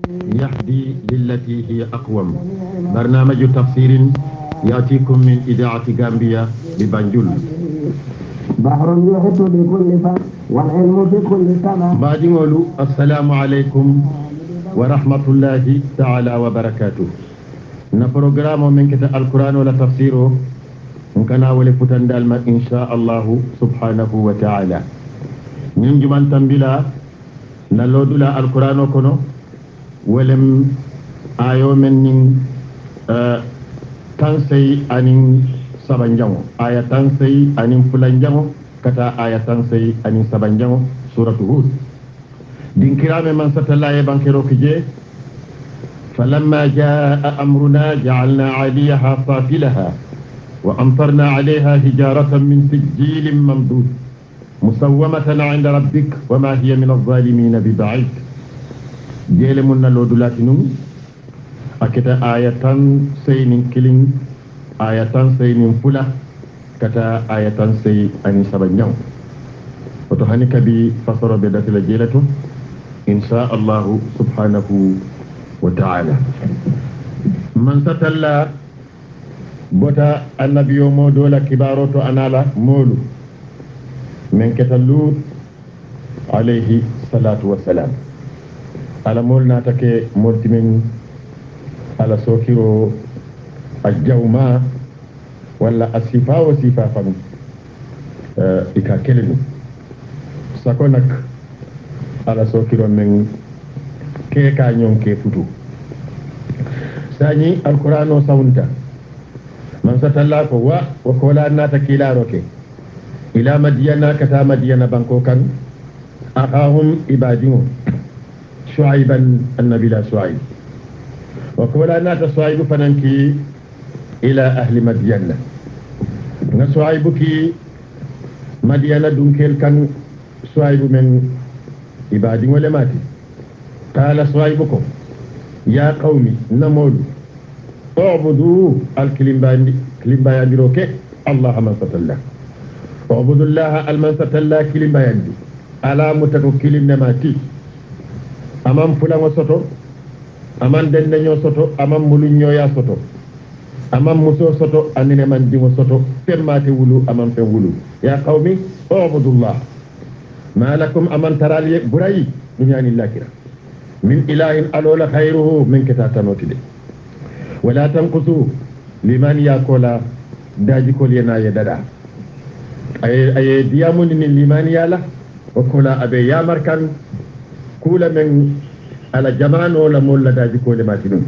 يهدي للتي هي أقوم. برنامج تفسير يأتيكم من إذاعة غامبيا ببنجول. بحر يحيط بكل فم والعلم في كل سماء. بعد السلام عليكم ورحمة الله تعالى وبركاته. na programme men kete alquran wala tafsiro nkana wala futandal ma insha Allah subhanahu wa ta'ala ñim juman tambila na lodula alquran kono walem ayo men nin tansay anin sabanjango aya tansay anin fulanjango kata aya tansay anin sabanjango suratu hud din kirame man satalla e bankero kije فلما جاء أمرنا جعلنا عليها صافلها وأمطرنا عليها حجارة من سجيل ممدود مسومة عند ربك وما هي من الظالمين ببعيد جيل من اللودلاتنم أكتا آية سين كلين آية سين فلا كتا آية سين أني سبنيو وتهنك بفصر بدات الجيلة إن شاء الله سبحانه وتعالى من ستلا بوتا النبي مودولا كباروتو أنالا مولو من كتلوت عليه الصلاة والسلام على مولنا تكي مولتمين على سوكيرو الجوما ولا الصفا وصفا فم إكا كلمة سكونك على سوكيرو من keka nyon ke futu sani alqur'ano saunta man satalla ko wa kola nata kila roke ila madiyana kata madiyana banko kan akahum ibadingo shuaiban annabi la shuaib wa kola nata shuaib fananki ila ahli madiyana na shuaib ki madiyana dunkel kan shuaib men ibadingo le mati قال صاحبكم يا قومي نمول اعبدوا الكلمبان روكي الله من ستالله اعبدوا الله المن ستالله كلمبان على متكو كلم نماتي امام فلان وسطو امام دندنيو سطو امام مولنيو يا سطو امام مسو سطو انين من ديمو سطو فرماتي ولو امام فن ولو يا قومي اعبدوا الله ما لكم امام ترالي براي دنيا الله كرا من إله ألول خيره من كتاتنوتي ولا تنقصوا لمن يأكل داجي كل يناي دادا أي ديامون من لمن يالا وكلا أبي يامر كان كل من على جمان ولا مولا داجي كل ما تنون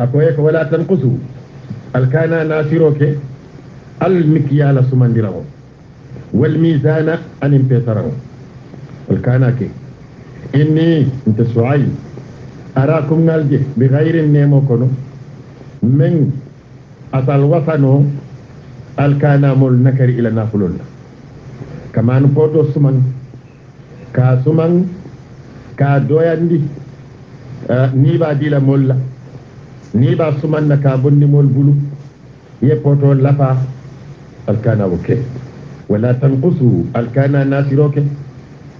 أكويك ولا تنقصوا الكانا ناسيروك المكيال سمندرهم والميزان أن يمتثرهم الكانا كي إني أنت سعي أراكم نالجي بغير النيمو كنو من أصل وطنو الكانا مول نكر إلى نافلون كما نفوتو سمن كا دوياندي نيبا دي لا مولا نيبا سمن نكا بندي مول بلو يبوتو لفا الكانا وكي ولا تنقصوا الكانا ناسيروك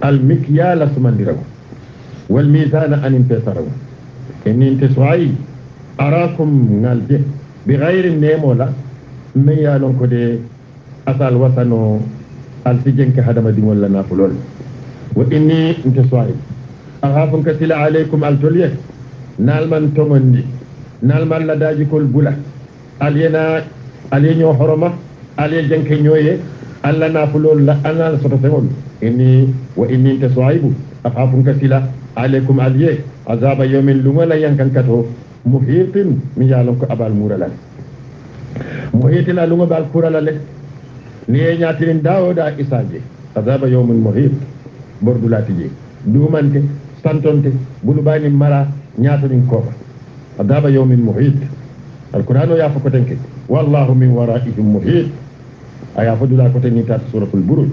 المكيال سمن دي رغو والميزان أن انتصروا إن انتصروا أراكم نالجه بغير النيمولا من يالون كده أصال وطنو السجن كهدم ديمولا نافلول وإني انتصروا أخافن كسل عليكم التوليه نالمن تمندي نالمن لداجي كل بولا ألينيو حرمة ألي جنك نيوية ألا نافلول لا أنا لسطسمول إني وإني انتصروا أخافن كسل عليكم عليه عذاب يوم لولا ينكن كتو محيط من يالونك أبال مورلا محيط لا لوما بالكورلا له ني نياتين داودا إساجي عذاب يوم محيط بردولاتي دومانك سانتونك بلوباني مرا نياتين كوفا عذاب يوم محيط القرآن يا فكتنك والله من ورائهم محيط أيا فدولا كتني تات سورة البروج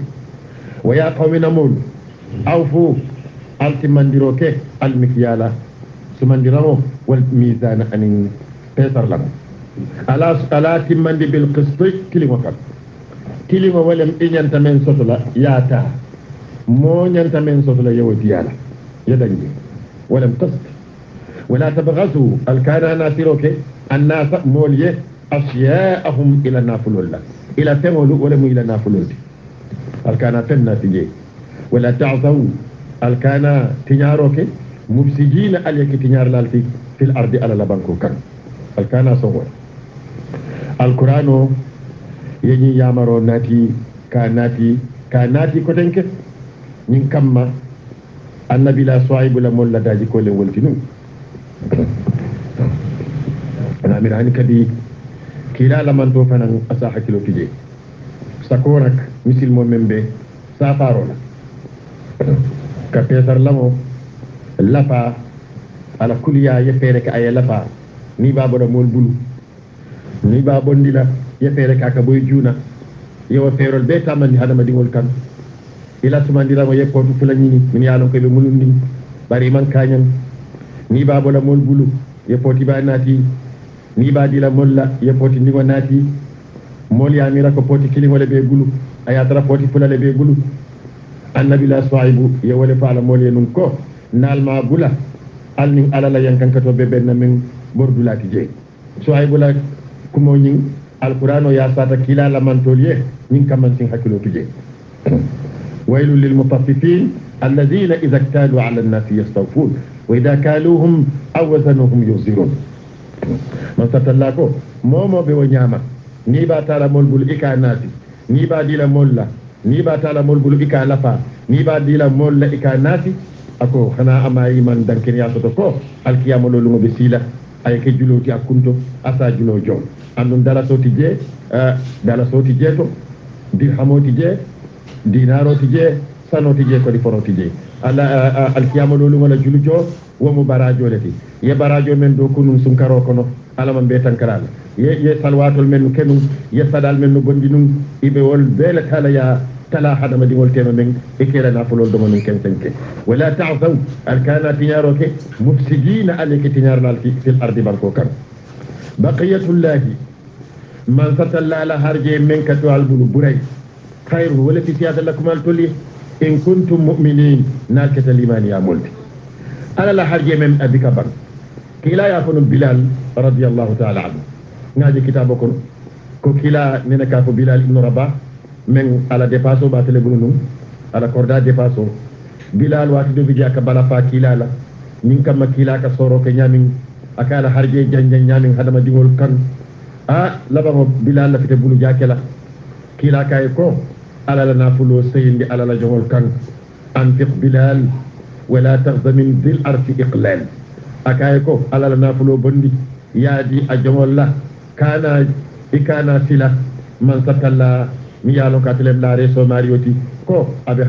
ويا قوم نمول أوفوا altimandiroke almikyala sumandiramo wal mizan anin pesar lam ala timmandi bil qisti kilimo walem inyanta men sotola yata mo nyanta men sotola yawti yala yadangi walam qist ولا تبغضوا الكان ناسروك الناس موليه أشياءهم إلى نافلول إلى تمول ولم إلى نافلول الكان فمنا تجي ولا تعثوا الكان تنياروك مفسدين عليك تنيار لالتي في الأرض على لبنكو كان الكان صور القرآن يجي يامرو ناتي كاناتي كتنك من كما النبي لا صعيب لمول داجي كل ولتنو أنا من عني كدي كلا لمن توفنا أصاح كيلو تجي سكورك مثل مؤمن به سافارولا كبيتر لمو لفا على كل يا يفيرك أي لفا ni babo da mol bulu ni babo ndila yefere kaka boy juna yewa ferol be tamani hadama dingol kan ila tumandira mo yeppo to fulani min yalon ko be mulundi bari man kanyan ni babo la mol bulu yeppo tiba nati ni ba dila molla yeppo ti ndigo nati mol ya mira ko poti kili wala be gulu aya tara poti fulale be gulu annabi la saibu ye wala faala mol ye nun ko nalma bula alni alala yankankato be benna min bordulati je so ay bula kumo nyin alqur'ano ya sata kila la mantoliye nyin kaman sin hakilo tuje wailul lil mutaffifin alladhina idha iktalu ala an-nasi yastawfun wa idha kaluhum aw wazanuhum yuzirun man satallako momo be wonyama ni ba tala mol bul ika nasi ni ba dila molla ni ba tala mol bul ika lafa ni ba dila molla ika nasi ako xana amayi man danken ya soto ko alkiyama lolu mo be sila ay ke juloti akunto asa julo jom andun dala soti je to dirhamoti je dinaroti je sanoti je ko di foroti je ala alkiyama lolu wala julu jo wo mo barajo leti ye barajo men do kunun sun karo kono ala man be tankaral ye salwatol men kenum ye sadal men no bondinum ibe wol bela kala ya tala hadama dingol tema men ikela na fulol do men ken senke wala ta'thaw alkana tiyaroke mufsidina alayka tiyar lalti fil ardi barko kan baqiyatullah man satalla la harje men ka to albulu buray khairu wala fi siyada lakum altuli in kuntum mu'minin nakata liman ya multi ala la harje men abika ban kila ya funu bilal radiyallahu ta'ala anhu ngaji kitaboko ko kila nena ka ko bilal ibn rabah men ala dépasso ba tele bunum ala korda dépasso bilal wati do bidia ka bala fa kilala min kam kila ka soro ke nyamin akala harje janjan nyamin hadama dingol kan laba mo bilal la fite bulu jakela kila kay ko ala la nafulo seyndi ala la jongol kan anfiq bilal wala taghza min dhil arfi iqlal akay ko ala la nafulo bondi yaadi a jongol la kana sila man satalla mi yalo ka tele la reso marioti ko abe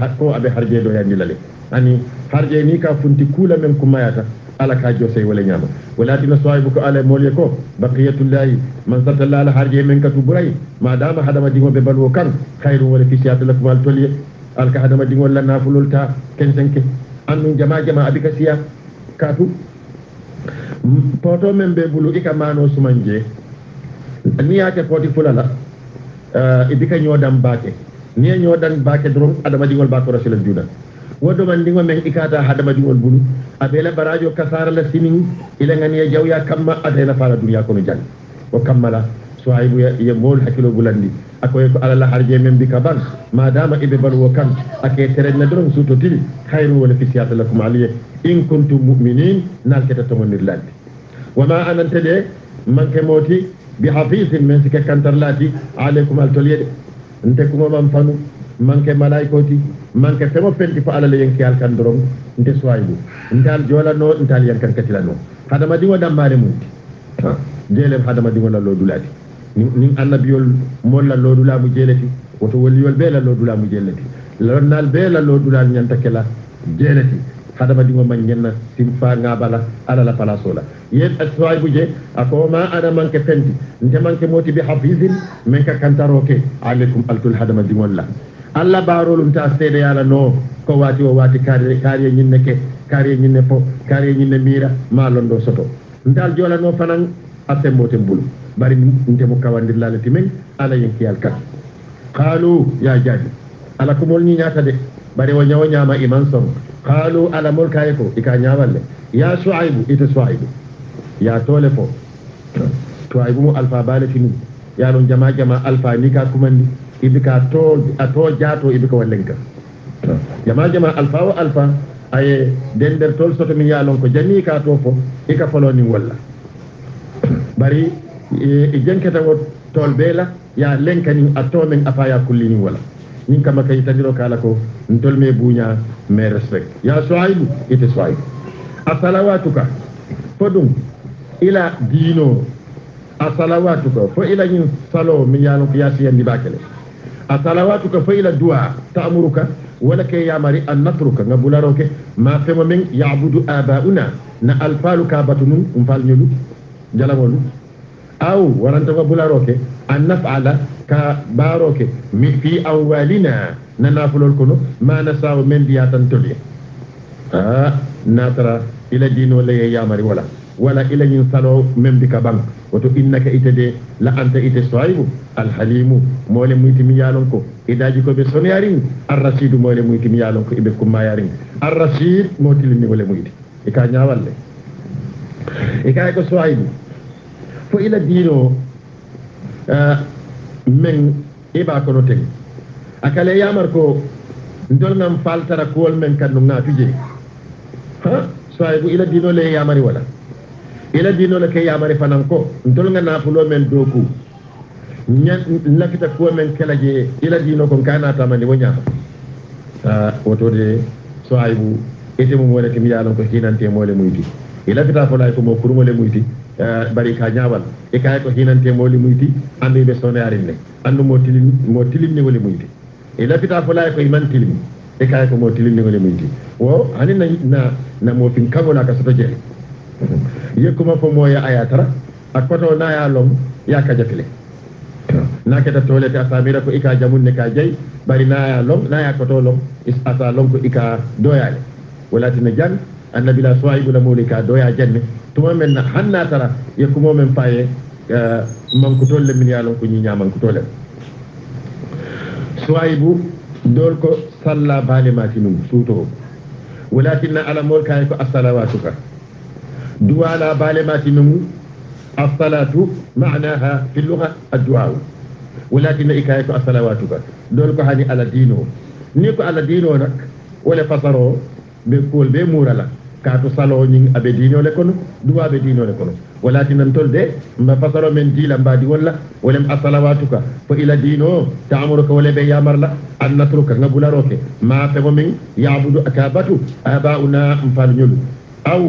harje do yani lale ani harje ni ka funti kula men ko mayata ala ka jose wala nyama wala tina soaybu ko ala molye ko baqiyatullahi man satalla ala harje men ka tuburay madama hadama dingo be balwo kan khairu wala fi siyat lakum al toliye al ka hadama dingo la nafululta ken senke annu jama abika siya katu poto men be bulu ika mano sumanje ni yake poti fulala ibika nyodan bake ni nyodan bake drum adama dingol bako rasul juda wodo man dingo men ikata hadama dingol bulu abela barajo kasara la simin ila ngani jawya kamma adela fara dunya ko no jang o kammala suaybu ye mol hakilo bulandi akoy ko ala la harje men bika ban madama ibe balwo kan ake terena drum suto tili khairu wala fi siyata lakum aliye in kuntum mu'minin nalkata tamonirlandi wama anantade manke moti بحفيظ من سك كانترلاتي عليكم التوليد انتكم من فانو منك ملائكوتي منك فما فنتي فعل لينكي الكندروم انت سوايبو انتال جولا نو انتال ينكن كتلا نو هذا ما ديو دام ماري موتي جيلم هذا ما ديو لا لو دولاتي نين النبيول مولا لو دولا مو جيلتي وتو وليول بيلا لو دولا مو جيلتي لونال بيلا لو دولا نيانتكلا جيلتي hada ma dingo man nyenna simfa ngabala ala la pala sola yen asway buje akoma ana manke fenti nte manke moti bi hafizin men ka kantaroke alaikum altul hada ma dingo la alla barolum ta sede yala no ko wati o wati kare nyinne ke kare nyinne po kare nyinne mira ma londo soto ndal jola no fanan asse motem bulu bari nte mo kawandir lalati men ala yenki alkat qalu ya jadi ala kumol ni nyata de bari wo nyaama iman som qalu ala mulka ko ika nyawalle ya shuaibu ita shuaibu ya tole fo shuaibu mu alfa bale finu ya don jama alfa ni ka kumandi ibika to ato jato ibika wallenka jama alfa wa alfa aye dender tol soto min yalon ko janni ka to fo ika folo ni walla bari e jenkata wo tol bela ya lenkani ato men afaya kullini wala nin kama kay tadiro kala ko ntol me buña me respect ya shuaibu ite shuaibu asalawatuka fodum ila dino asalawatuka fo ila yin salo min yalon ko yasi yandi bakele asalawatuka fo ila du'a ta'muruka wala ke yamari an natruka ngabularoke ma fema min ya'budu abauna na alfaluka batunun umfal nyulu jalamolu aw waranta ngabularoke an naf'ala ka baroke mi fi awwalina nanafulol kono ma nasaw men biyatan toli natara ila dino le yamari wala ila yin salo men bika bang wato innaka itade la anta ite shuaibu alhalimu mole muyti mi yalon ko idaji ko be sonyarin ar-rashid mole muyti mi yalon ko ibe kuma yarin ar-rashid motili ni wala muyti e ka nyawalle e ka ko shuaibu fo ila dino men iba ko no tegi akale yamar ko ndolnam faltara ko men kan no ngatuje shuaibu ila dino le yamari wala ila dino la ke yamari fanan ko ndol nga nafulo men doku ñan lakita ko men kelaje ila dino ko kana tamani wonya woto de shuaibu ite mo wala ke mi yalon ko hinante mole muyti ila fita ko lay ko mo kurmo le muyti bari ka nyaawal e kay ko hinante mole muyti ande be sono yarinne andu mo tilim ni wala muyti ila fita ko lay ko iman tilim e kay ko mo tilim ni wala muyti wo ani na mo fin kagola ka soto jeli yekuma fo moya ayatara akoto na ya lom ya ka jafile na keta tolete asamira ko ika jamunne ka jay bari na ya lom na ya koto lom is asa lom ko ika doyale walati na jan annabi la shuaibu la mulika doya janne tuma men na hanna tara yekuma men faye man ko tolle min yalon ko nyi nyaman ko tolle shuaibu dol ko salla balimatinum suto walakin ala mulka ko as-salawatuka دوالا بالمات نمو الصلاة معناها في اللغة الدعاء ولكن إكاية الصلواتك دولك هاني على دينه نيكو على دينه نك ولا فصرو بكل بمورا لك كاتو صلو نين أبي دينه لكونو دعاء بدينه لكونو ولكن ننتول دي ما فصرو من دي لمبادي ولا ولم الصلواتك فإلى دينه تعمرك ولا بيامر لا أن نترك نقول روكي ما فهو من يعبد أكابته آباؤنا مفالنيولو أو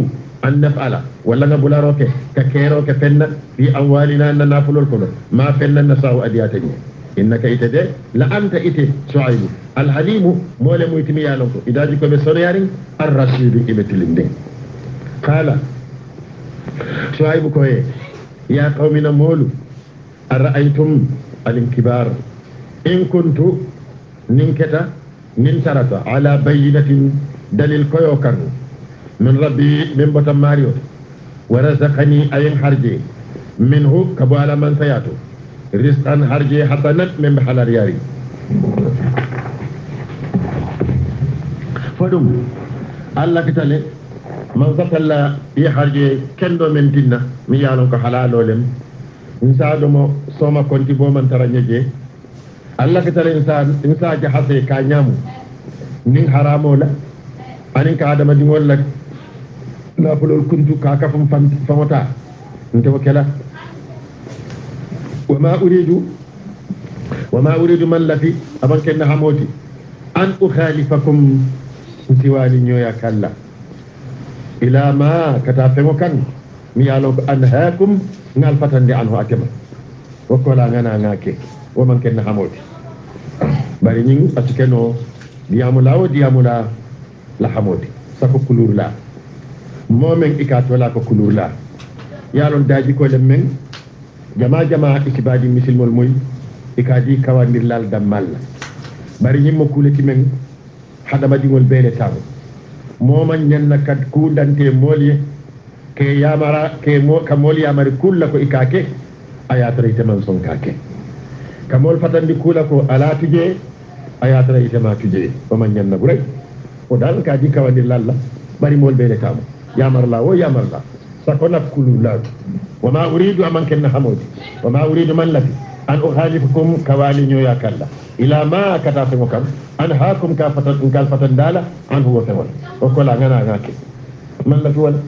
أن نفعل ولا نقول روكي ككيرو كفنا في أموالنا أن نافل الكل ما فنا نساو أدياتني إنك إتدي لا أنت إتي شعيب الحليم مولى ميتمي يالنكو إذا جيكو بسوريارين الرشيد إبتلين قال شعيب كوي يا قومنا مولو أرأيتم الانكبار إن كنت ننكتا ننترت على بينة دليل كويو كرنو من ربي من بطن ماريو ورزقني أين حرجي منه كبو على من سياتو رزقا حرجي حسنا من بحلال ياري فدوم الله كتالي من ذكال يحرجي كندو من دينا ميانو كحلال ولم إنسان مو سوما كنتي بومن ترانيجي الله كتالي إنسان جحسي كانيامو نين حرامو لا أنين كادما ديمول لك نافلول كنت كاكفم فمتا انت وكلا وما أريد من لفي أبن كنا حموتي أن أخالفكم سواني نيويا كلا إلى ما كتافمو كان ميالوك أنهاكم نالفتن دي عنه أكما وكلا غنا ناكي ومن كنا حموتي bari ñing atikeno diamula la xamoti sako kulur la momen ikato la ko kulur la yalon daji ko lem men jama ikibadi misilmol moy ikadi kawandir lal damal bari ñim makule ki men hadama dingol bele taw moman nyenna kat ku dante molye ke yamara ke mo kamol yamari kulla ko ikake ayatra iteman son kake kamol fatandi kula ko ala tuje ayatra itema tuje o man nyenna buray o dal ka di kawandi lalla bari mol be tamo yamar la o yamar la sakona kulu la wa ma uridu aman kenna hamodi wa ma uridu man lati an ukhalifukum kawali nyoya kalla ila ma kata fe mokam an haakum ka fatan kal fatan dala an huwa fe wala o ko la ngana ngake man la fi wala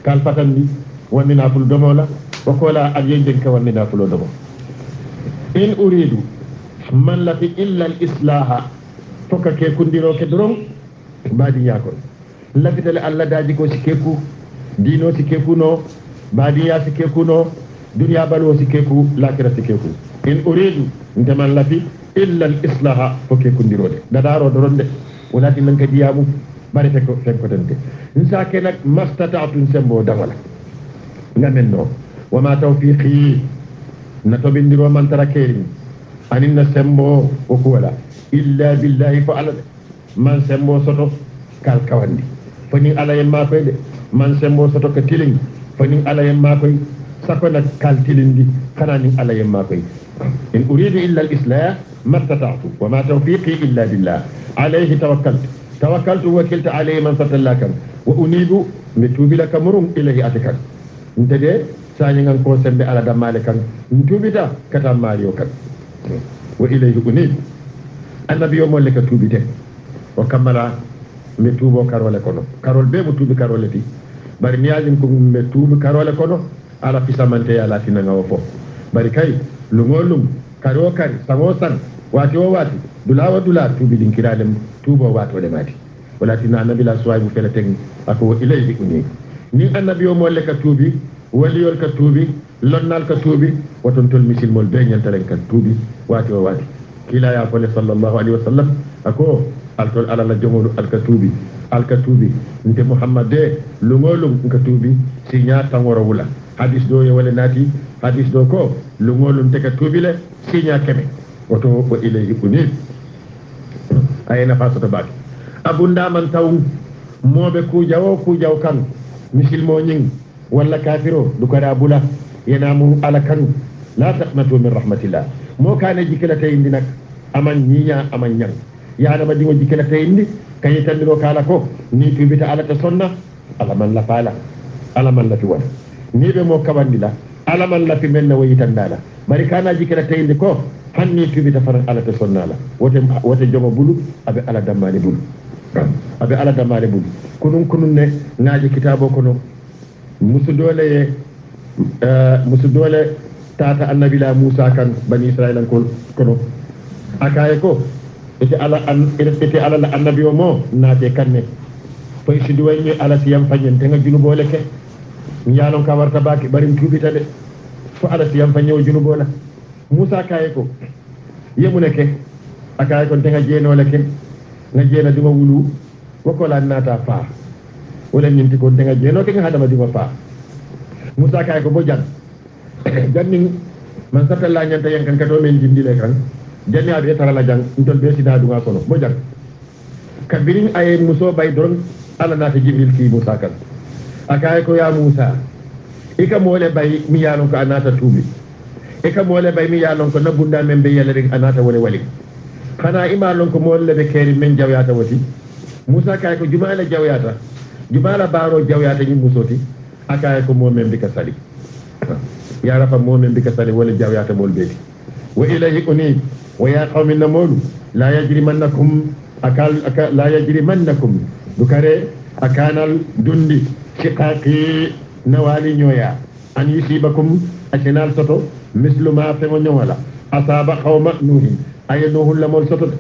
kal fatan di wonni naful domola o ko la ak yenden ka wonni nafulo domo in uridu man la fi illa al islaha foka ke kundiro ke doron badi yakon lafitale alla daji ko sikeku dino sikeku no badi ya sikeku no dunya balo sikeku lakira sikeku in uridu ntaman lafi illa al islaha foke kundirode dadaro doronde wonati nan ka diyamu bari fe ko tante nsa ke nak mastata'tun sembo dawala ngamen no wama tawfiqi na to bindiro man tarakeri anin na sembo o ko wala illa billahi fa ala man sembo soto kal kawandi fani ala yemma koy de man sembo soto ka tiling fani ala yemma koy sakona kal tilindi kana ni ala yemma koy in uridu illa al islah mastata'tu wama tawfiqi illa billah alayhi tawakkaltu wakiltu alayhi man fatallaka wa unibu mitubi lak murum ilayhi atakan ntede sani ngan ko sembe ala damale kan ntubita kata mario kan wa ilayhi unib annabi yo molle ka tubite o kamala me tubo karole kono karol be mo tubi karole ti bari niyajin ko me tubi karole kono ala fisamante ya latina ngawo fo bari kay lungolum karo kar samosan wati o wati dula tubi din kiralem tubo wato de mati walatina annabi la suway bu fele teng ako ilayhi unib ni annabi yo molle ka tubi waliyol ka tuubi lonnal ka tuubi waton tol misil mol be nyantalen ka tuubi wati o wati kila ya fole sallallahu alaihi wasallam ako altol ala la jomolu al ka tuubi nte muhammad de lungolum ka tuubi sinya tangoro wula hadis do ye wala nati hadis do ko lungolum te ka tuubi le sinya keme wato wa ilayhi unib ayena fasoto baki abunda man taw mobe ku jaw kan misil mo nying wala kafiro du ko da bula yenamu ala kanu la taqnatu min rahmatillah mo kana jikela tayindi nak aman nyiya aman nyang yaana ma dingo jikela tayindi kay tandiro kala ko ni tubita ala ta sonna ala man la fala ala man la fi wala ni be mo kabandila ala man la fi menna wayitandala bari kana jikela tayindi ko hanni tubita faran ala ta sonna la wote jomo bulu abe ala damani bulu kunun ne ngaaji kitabo kono musu dole tata annabi la Musa kan bani Israila ko kono akaye ko ite ala la annabi o mo naate kanne fay si duwayni ala siyam fanyen te nga junubole ke nyanon ka warta baki barim tubita de fo ala siyam fanyew junubola Musa kaye ko yemune ke akaye ko te nga jeenole ke nga jeena duma wulu wako la nata fa wala ñinti ko te nga jeeno ke nga hadama duma fa Musa kay ko bo janni man satalla nyanta yankan kato men jindile kan janni abi tarala jang ntol be sida dunga kono bo jang kabirin ay muso bay doron ala na ta jibril ki Musa kan akay ko ya Musa ika mole bay mi yalon ko anata tubi ika mole bay mi yalon ko nabunda men be yele rek anata wali xana imalon ko mole be keri men jawyata wati Musa kay ko jumala jawyata jumala baro jawyata ni musoti akaye ko momen bika sali ya rafa momen bika sali wala jawyata mol beti wa ilayhi unib wa ya qawmi namulu la yajrimannakum la yajrimannakum dukare akanal dundi shiqaqi nawali nyoya an yusibakum akinal soto mislu ma fa nyowala asaba qawma nuhin ay nuhul lamol soto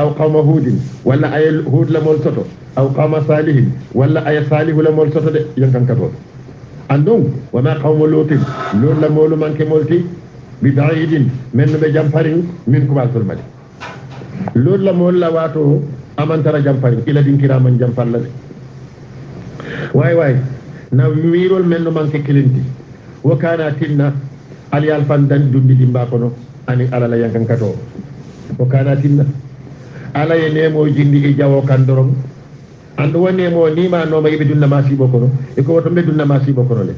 aw qawma hudin wala ay hud lamol soto aw qawma salihin wala ay salihu lamol soto de yankan kato andum wama qawmu lutin lol la molu manke molti bi ba'idin men be jamparin min ko baltul mali lol la mol la wato amantara jamparin ila din kiraman jampal la way na wirol men manke kilinti wa kana tinna ali alfan dan dundi dimba kono ani ala la yankan kato wa kana tinna ala ye nemo jindi e jawo kan dorom andu wone mo ni ma no may be dunna masi bokono e ko woto be dunna masi bokono le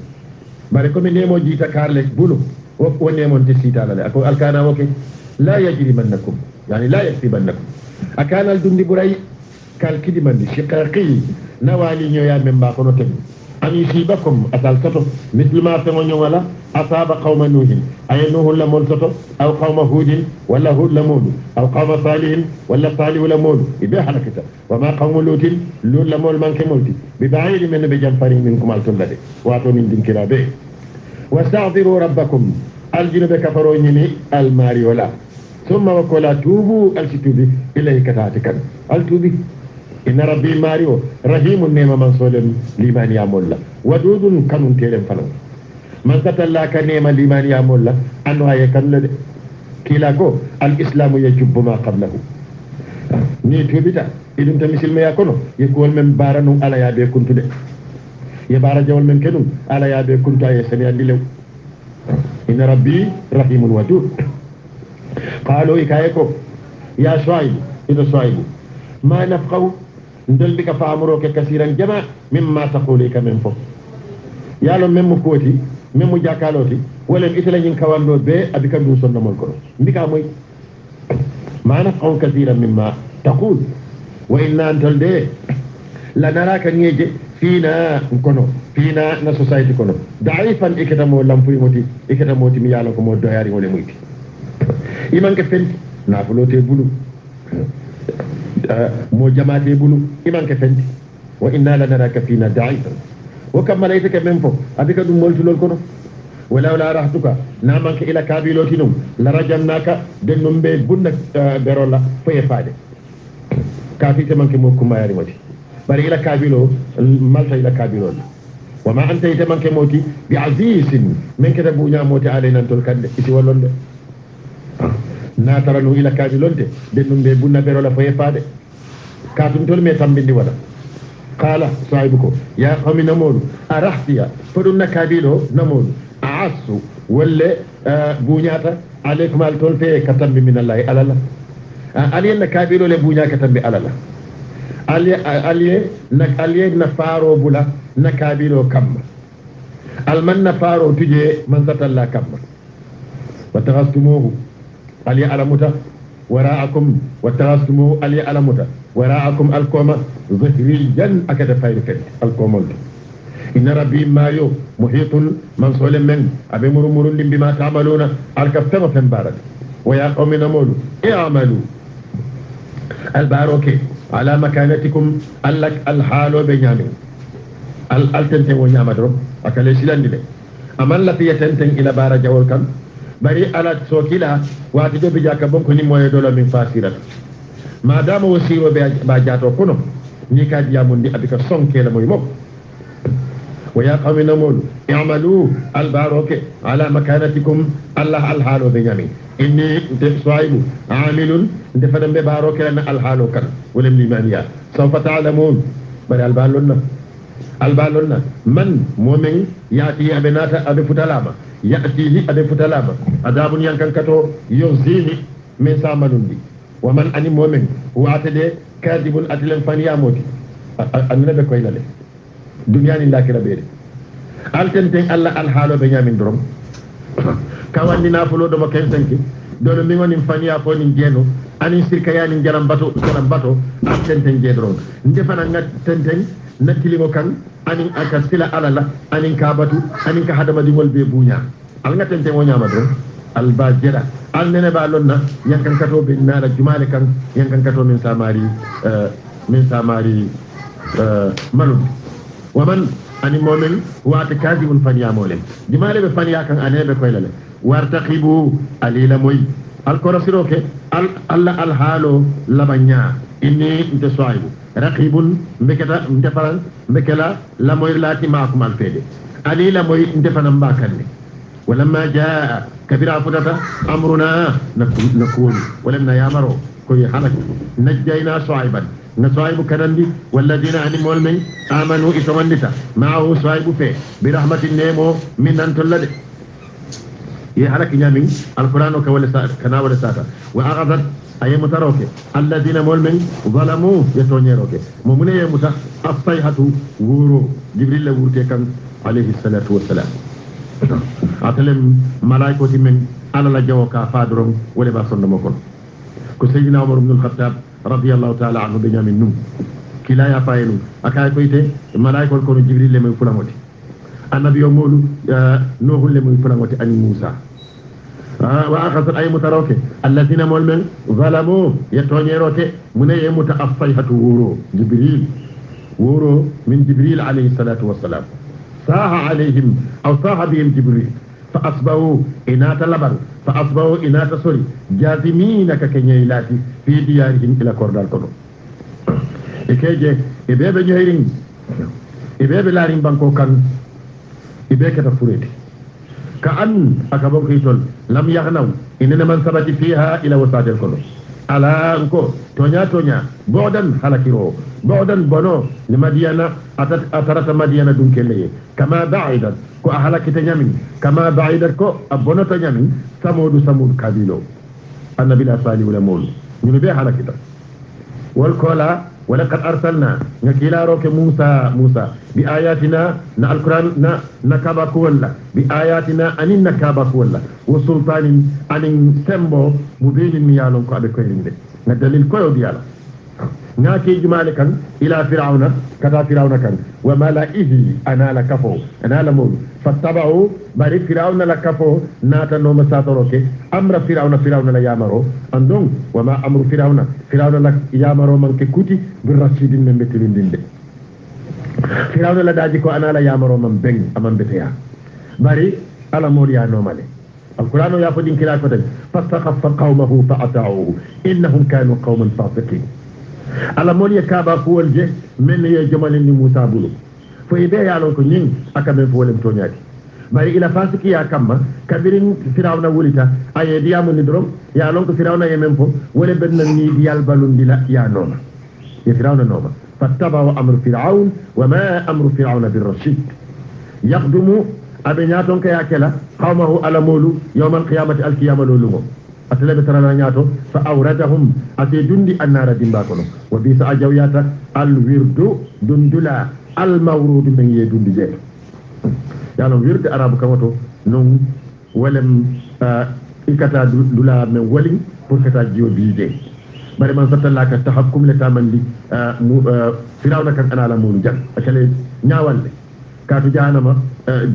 bare ko mi nemo jita karle bulu wone mon te sitala le ako alkana woke la yajrimannakum yani la yaktibannakum akana al dundi buray kal kidimandi shiqaqi nawali nyoya memba kono tem an yusibakum atal toto mithlu ma feŋoño wala asaba qawma nuhin aye nuhu lamol toto aw qawma hudin walla hud lamodu aw qawma salihin walla salihu lamodu ibe halakita wama qawmu lutin lut lamol manke molti bi baidi men be jam fari min kumal tollade wato min dinkira be واستغفروا ربكم الجنوب كفروا يني الماري ولا ثم وكلا توبوا التوبي إليه كتاتكن التوبي إن ربي ماريو رحيم النعمة من صلم لمن يعمل ودود كانون تيرم فلان من تتلا كنعمة لمن يعمل أنه يكن لدي كيلاكو الإسلام يجب ما قبله ni tubita idum ta misil me yakono yekol men baranu ala ya be kuntu de ye bara jawol men kenum ala ya be kunta ye sani andi lew inna rabbi rahimun wadud qalu ikayeko ya shuaib ida shuaib ma nafqaw ndel bika faamuro ke kasiran jama mimma taqulu ka men fo yalo mem koti mem jakaloti wala itala nyin kawando be abika dum sonna mol ko ndika moy ma nafqaw kasiran mimma taqul wa inna antalde la naraka ngeje fina kono fina na society kono daifan ikatamo lampuy moti ikatamo timi yalo ko mo doyari wala muyti iman ke fenti na fulote bulu mo jamaate bulu iman ke fenti wa inna la naraka fina daifan wa kam malaika men fo abika dum moltu lol kono wala la rahtuka na manke ila kabilotinum la rajamnaka dennum be bunna berola foye faade kafite manke mo kumayari moti bari ila kabilo malta ila kabilo wama anta ite manke moti bi azizin men keda buña moti alayna tol kande iti wallonde na taranu ila kabilonte dennum be bunna berola foye faade katum tol me tambindi wala qala sahibuko ya qawmi namolu arahtiya fodunna kabilo namolu a'assu walla buñata alaykum al tolfe katambi min allah alala aliyen kabilo le buña katambi alala aliye na faro bula na kabilo kamma alman na faro tuje man satalla kamma wataghastumuhu aliye alamuta wara'akum wataghastumuhu aliye alamuta wara'akum alkoma zahriyan akata fayri fet alkomol inna rabbi mayo muhitun man solen men abe murumurun bima ta'maluna alkaftama fen barak wa ya qawmi namulu i'malu albaroke على مكانتكم ألك الحال بنيامين التنتين ونعمة رب أكل سيلان دي أما التي يتنتين إلى بارا جوال كان بري على سوكيلا واتدو بجاك بنكو نمو يدولا من فاسيرا ما دام وسيرو باجاتو كنو نيكا ديامون دي أبكا صنكي لمو ويا قوم نمول اعملوا الباروك على مكانتكم الله الحال بنيامين إني صاحب عامل دفن بباروك لنا الحال كان ولم لمانيا سوف تعلمون بل البالون من مؤمن يأتي أبنات أبي فتلاما يأتيه أبي فتلاما عذاب ينكن كتو يزيه من سامنون دي ومن أني مؤمن هو أتدي كاذب أتلم فانيا موتي أننا بكوين له دنيا لله كربيري ألتنتين الله الحال بنيامين دروم kawandi nafulo do maken sanki do mi ngoni faniya fo ni jeno ani sirka yani jaram bato tenten jedron ndefana ngat tenten nakilimo kan ani aka sila alala ani kabatu ani ka hadama dingol be bunya al ngat tenten wonya madro al bajira al nene ba lonna yankan kato be nala jumale kan yankan kato min samari manu waman ani momen waata kadibun faniya molen jumale be faniya kan anebe koylale wartaqibu alila moy alkorasiroke alla alhalo labanya inni nte soibu raqibun mbeketa ndefaran mbekela la moy lati maakum alfede alila moy ndefana mbakanne ولما جاء كبير عفدة أمرنا نكون ولما يامروا كي حلق نجينا صعيبا نصعيب كنندي والذين أنموا المن آمنوا إتواندتا معه صعيب فيه برحمة النيمو من أن تلد يحلق نامين القرآن كنا ولا ساتا وأغذت أي متروك الذين مؤمن ظلموا يتونيروك مؤمن يموت الصيحة ورو جبريل ورتي كان عليه الصلاة والسلام atelem malaikoti men ala la jawo ka fadrom wala ba sonno mokon ko sayyidina umar ibn al-khattab radiyallahu ta'ala anhu benyamin num kila ya fayelu akay ko ite malaikol ko jibril le muy fulamoti annabi yo molu nuhul le muy fulamoti ani musa wa akhadhat ay mutaroke alladhina mulmen zalamu yatoñerote mune ye mutaaffayhatu wuro min jibril alayhi salatu wassalam saha alayhim aw saha bihim jibril fa asbahu inata laban fa asbahu inata sori jazimina ka kenyelati fi diyarihim ila kordal kono ekeje ibebe nyohirin ibebe larin banko kan ibeke ta fureti ka an akabon kitol lam yaghnaw inna man sabati fiha ila wasadil kono ala ko tonya bodan halakiro bodan bono ni madiana atarata madiana dun kelle kama ba'idat ko halakita nyamin kama ba'idat ko abono to nyamin samud kabilo annabi la sali wala mol ñu be halakita wal kola ولقد أرسلنا نكيلا روك موسى بآياتنا نا القرآن نا كابا كولا بآياتنا أنين نكابا كولا وسلطان أنين سمبو مبين ميالون كو أبي كويرين دي ندليل كويو ديالا ناكي جمالكا إلى فرعون كذا فرعون كان وملئه أنا لكفو أنا لمول فاتبعوا باري فرعون لكفو ناتا نوم ساتروكي أمر فرعون لا يامرو أندون وما أمر فرعون لا يامرو من كوتي بالرشيد من بتلين دين دي فرعون لا داجيكو أنا لا يامرو من بين أمام بتيا باري على موريا نومالي القرآن يأخذ كلا كتب فاستخف قومه فأطاعوه إنهم كانوا قوما فاسقين ala mol ye kaba ko wolje men ye jomalin ni Musa bulu fo ibe ya lon ko nyin akabe fo wolem toñati bari ila fasiki ya kamma kabirin firawna wulita aye diamu ni drom ya lon ko firawna ye men fo wole benna ni diyal balundila ya noma ye firawna noma fattaba amru fir'aun wa ma amru fir'auna birrashid yaqdumu abenyaton ka yakela qawmahu ala molu yawm alqiyamati alqiyama lulumo atele betarana nyaato fa awradahum ate dundi annara dimba kono wa bi sa ajawyata al wirdu dundula al mawrud min ye dundi je yalo wirde arabu kamato non walem ikata dula men wali pour kata jiyo biide bari man satallaka tahakkum le tamandi firawna kan ana la mulu jan akale nyaawalle kaatu jahanama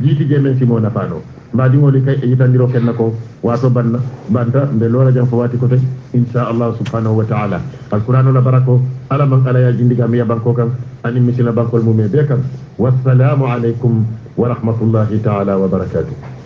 jiiti je men simo nafano mbadi ngoli kay yitandiro kenna ko wato banta be lora jam fawati ko tay insha Allah subhanahu wa ta'ala alquran la barako ala man ala ya jindiga mi banko kan ani misila bankol mum be kan wassalamu alaikum wa rahmatullahi ta'ala wa barakatuh